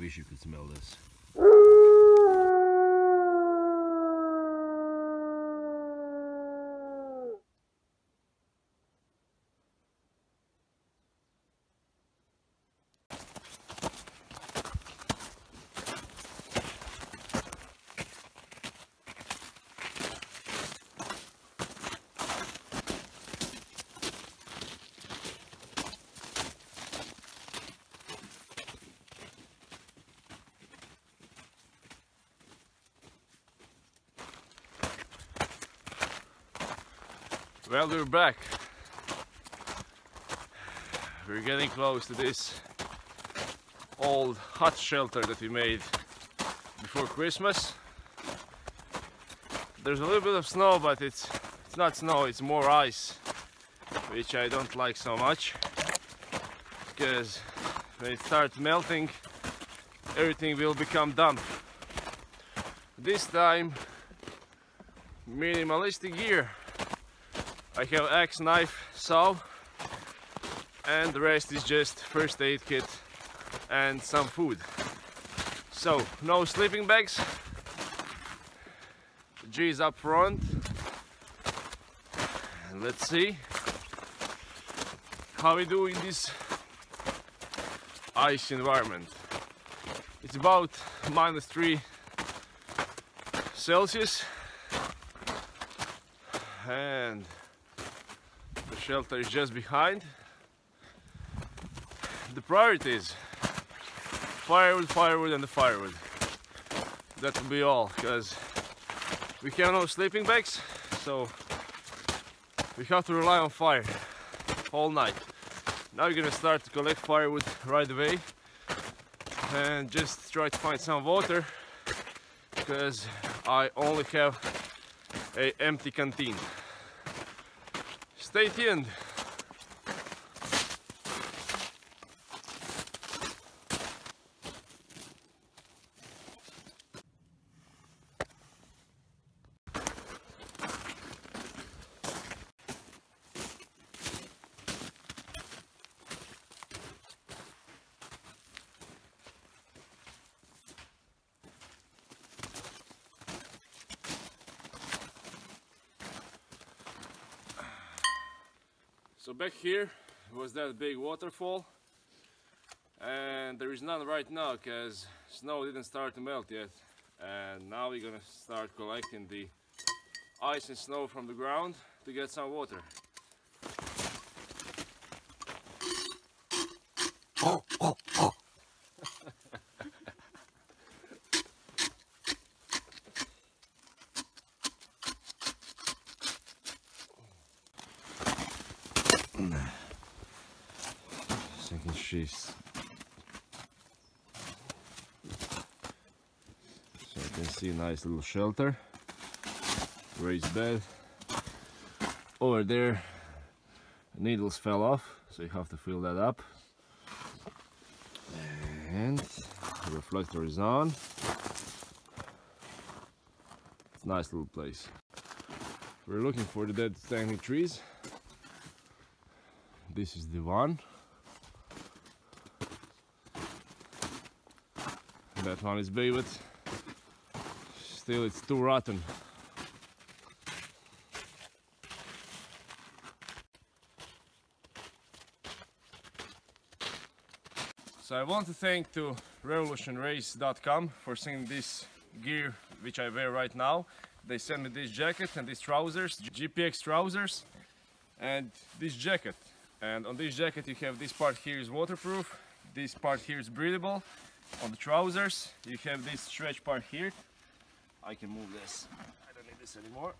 wish you could smell this. Well, we're back. We're getting close to this old hut shelter that we made before Christmas. There's a little bit of snow, but it's not snow, it's more ice, which I don't like so much, because when it starts melting, everything will become damp. This time, minimalistic gear. I have axe, knife, saw, and the rest is just first aid kit and some food. So, no sleeping bags, G's up front, and let's see how we do in this ice environment. It's about -3 Celsius, and the shelter is just behind. The priority is firewood, firewood, and the firewood. That will be all, because we have no sleeping bags, so we have to rely on fire all night. Now we're gonna start to collect firewood right away and just try to find some water, because I only have an empty canteen. Stay tuned. So back here was that big waterfall, and there is none right now because snow didn't start to melt yet. And now we're gonna start collecting the ice and snow from the ground to get some water. Second schist. So you can see a nice little shelter, raised bed. Over there needles fell off, so you have to fill that up. And the reflector is on. It's a nice little place. We're looking for the dead standing trees. This is the one. That one is big, but still it's too rotten. So I want to thank to revolutionrace.com for sending this gear which I wear right now. They sent me this jacket and these trousers, GPX trousers, and this jacket. And on this jacket you have this part here is waterproof, this part here is breathable. On the trousers you have this stretch part here. I can move this, I don't need this anymore.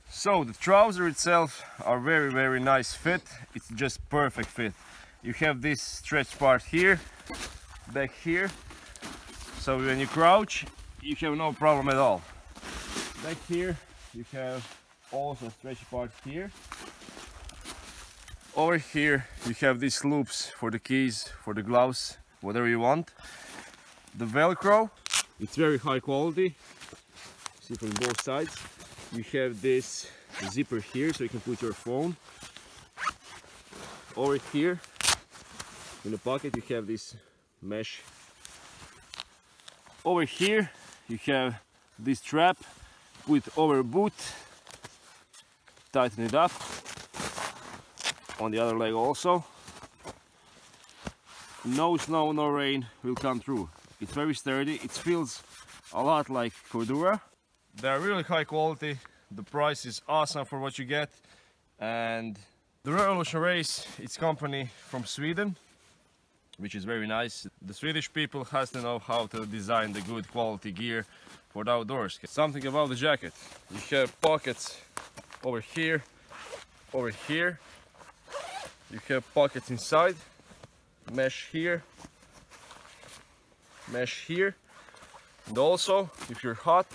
So the trouser itself are very nice fit. It's just perfect fit. You have this stretch part here, back here, so when you crouch you have no problem at all. Back here you have also stretchy part here. Over here you have these loops for the keys, for the gloves, whatever you want. The Velcro, it's very high quality. See from both sides. You have this zipper here, so you can put your phone. Over here in the pocket you have this mesh Over here you have this strap, put over a boot, tighten it up. On the other leg also. No snow, no rain will come through. It's very sturdy, it feels a lot like Cordura. They're really high quality, the price is awesome for what you get. And the Revolution Race, it's company from Sweden, which is very nice. The Swedish people has to know how to design the good quality gear for the outdoors. Something about the jacket. You have pockets over here, over here. You have pockets inside, mesh here, mesh here. And also, if you're hot,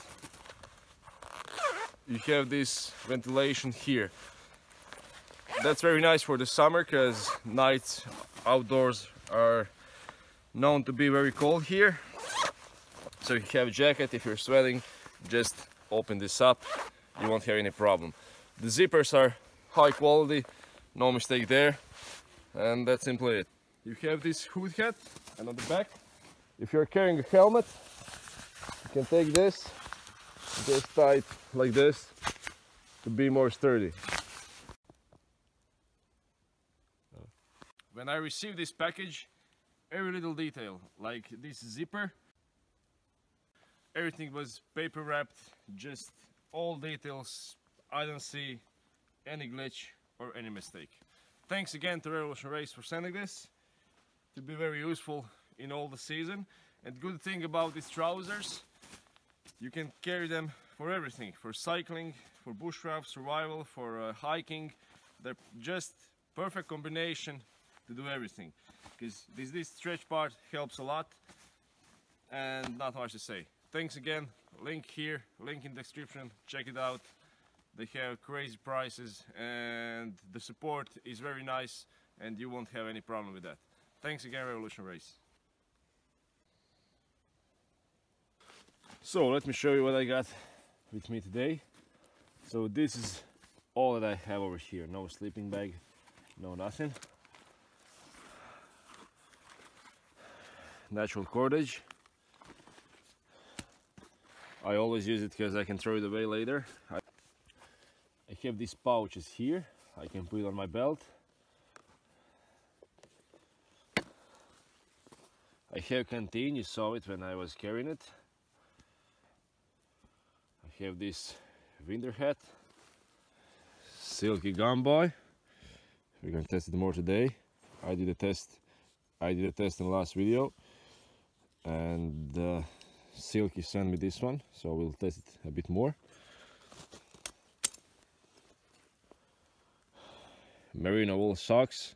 you have this ventilation here. That's very nice for the summer, because nights outdoors are known to be very cold here. So if you have a jacket, if you're sweating, just open this up, you won't have any problem. The zippers are high quality, no mistake there, and that's simply it. You have this hood hat, and on the back, if you're carrying a helmet, you can take this, just tie it like this to be more sturdy. When I received this package, every little detail, like this zipper, everything was paper wrapped, just all details. I don't see any glitch or any mistake. Thanks again to Revolution Race for sending this. To be very useful in all the season. And good thing about these trousers, you can carry them for everything, for cycling, for bushcraft, survival, for hiking. They're just perfect combination to do everything, because this stretch part helps a lot, and not much to say. Thanks again. Link here, link in the description, check it out. They have crazy prices and the support is very nice, and you won't have any problem with that. Thanks again, Revolution Race. So let me show you what I got with me today. So this is all that I have over here. No sleeping bag, no nothing. Natural cordage. I always use it because I can throw it away later. I have these pouches here. I can put it on my belt. I have canteen, you saw it when I was carrying it. I have this winter hat. Silky gum boy. We're gonna test it more today. I did a test in the last video, and Silky sent me this one, so we'll test it a bit more. Merino wool socks.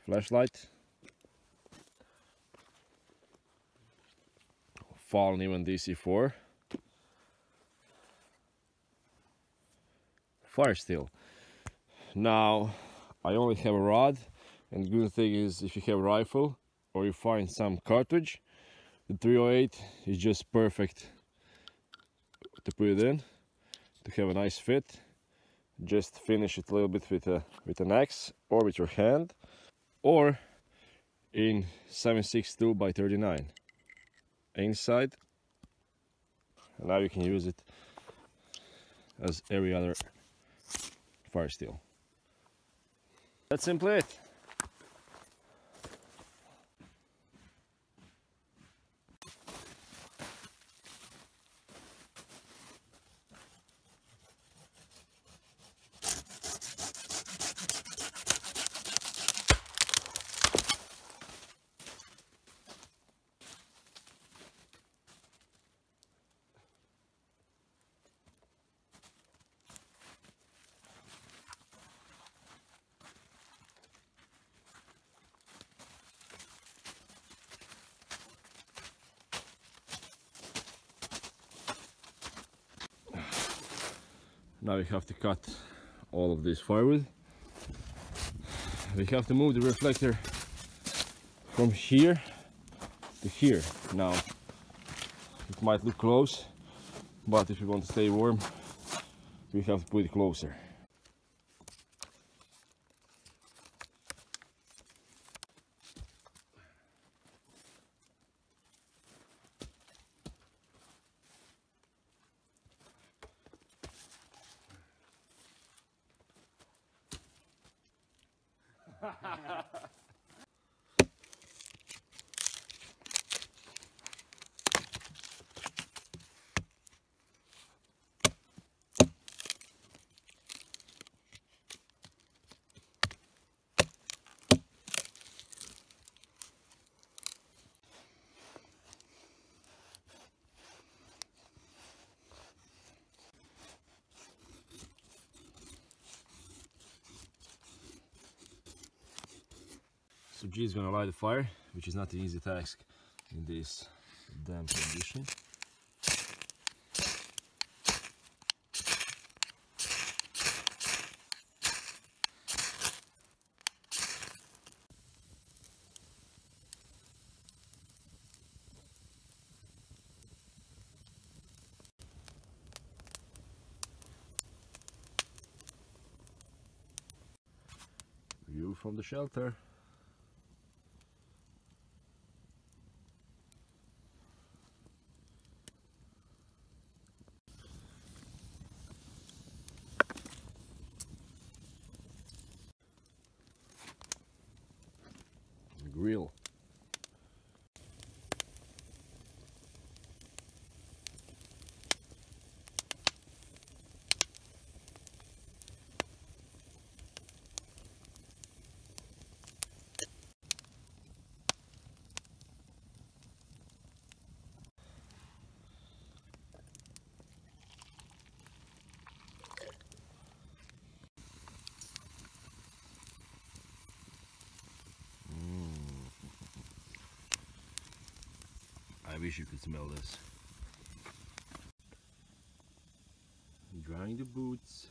Flashlight. Fallen even DC4. Fire steel. Now I only have a rod, and the good thing is if you have a rifle or you find some cartridge, the 308 is just perfect to put it in, to have a nice fit. Just finish it a little bit with an axe or with your hand, or in 7.62 by 39 inside. And now you can use it as every other fire steel. That's simply it. Now we have to cut all of this firewood. We have to move the reflector from here to here. Now it might look close, but if you want to stay warm, we have to put it closer. So G is gonna light the fire, which is not an easy task in this damp condition. View from the shelter. Grill. I wish you could smell this. Drying the boots.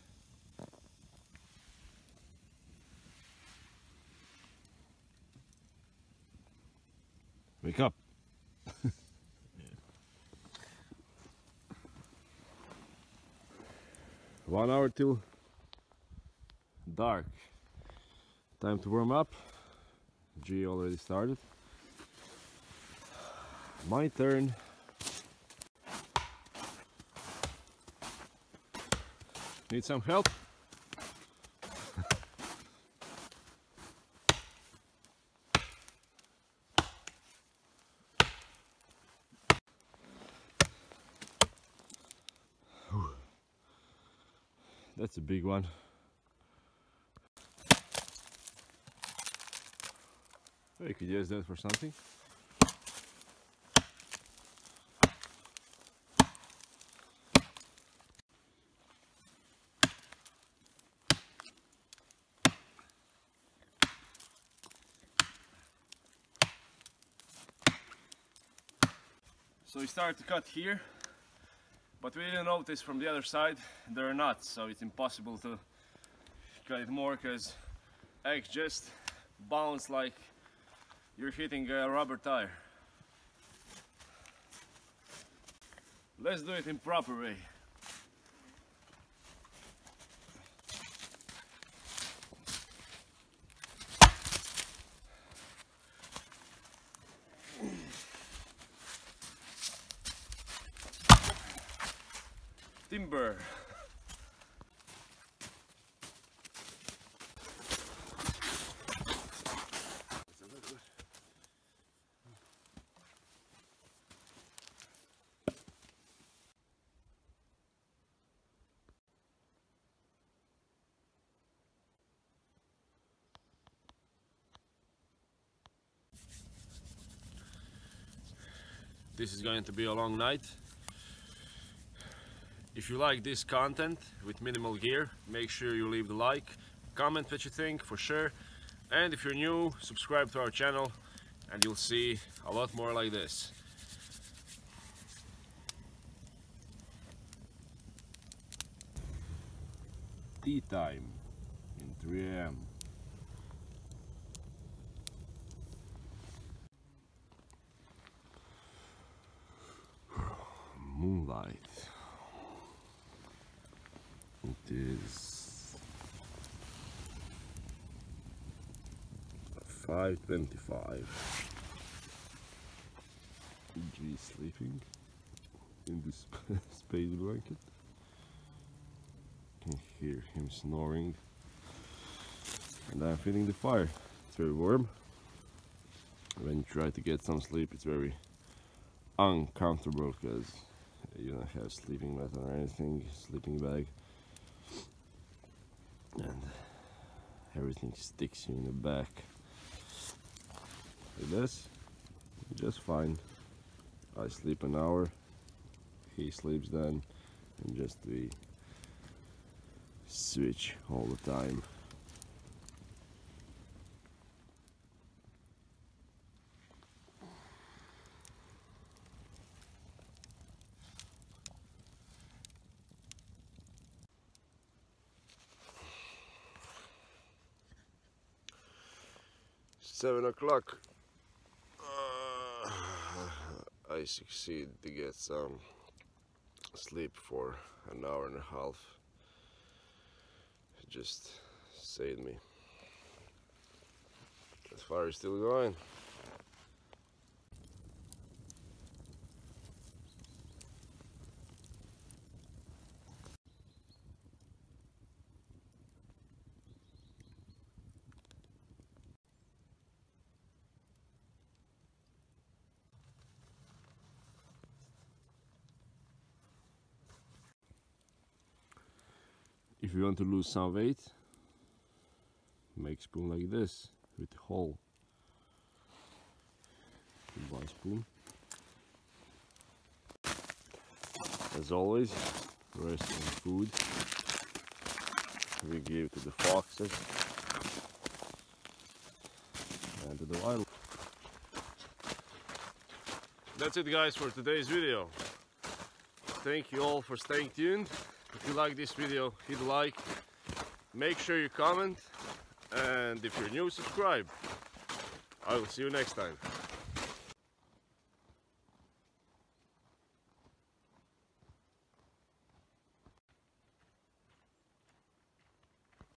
Wake up. 1 hour till dark. Time to warm up. G already started. My turn. Need some help? That's a big one. You could use that for something. So we started to cut here, but we didn't notice from the other side there are nuts, so it's impossible to cut it more because eggs just bounce like you're hitting a rubber tire. Let's do it in proper way. Timber. This is going to be a long night. If you like this content with minimal gear, make sure you leave the like, comment what you think for sure, and if you're new, subscribe to our channel and you'll see a lot more like this. Tea time in 3 AM. Moonlight. It is 5:25. G is sleeping in this space blanket. Can hear him snoring. And I'm feeling the fire. It's very warm. When you try to get some sleep, it's very uncomfortable because you don't have sleeping mat or anything, sleeping bag, and everything sticks you in the back. With this, just fine. I sleep an hour, he sleeps then, and just we switch all the time. Seven o'clock. I succeed to get some sleep for an hour and a half. It just saved me. The fire is still going. If you want to lose some weight, make spoon like this with a hole. One spoon. As always, rest in food we give to the foxes and to the wild. That's it, guys, for today's video. Thank you all for staying tuned. If you like this video, hit like, make sure you comment, and if you're new, subscribe. I will see you next time.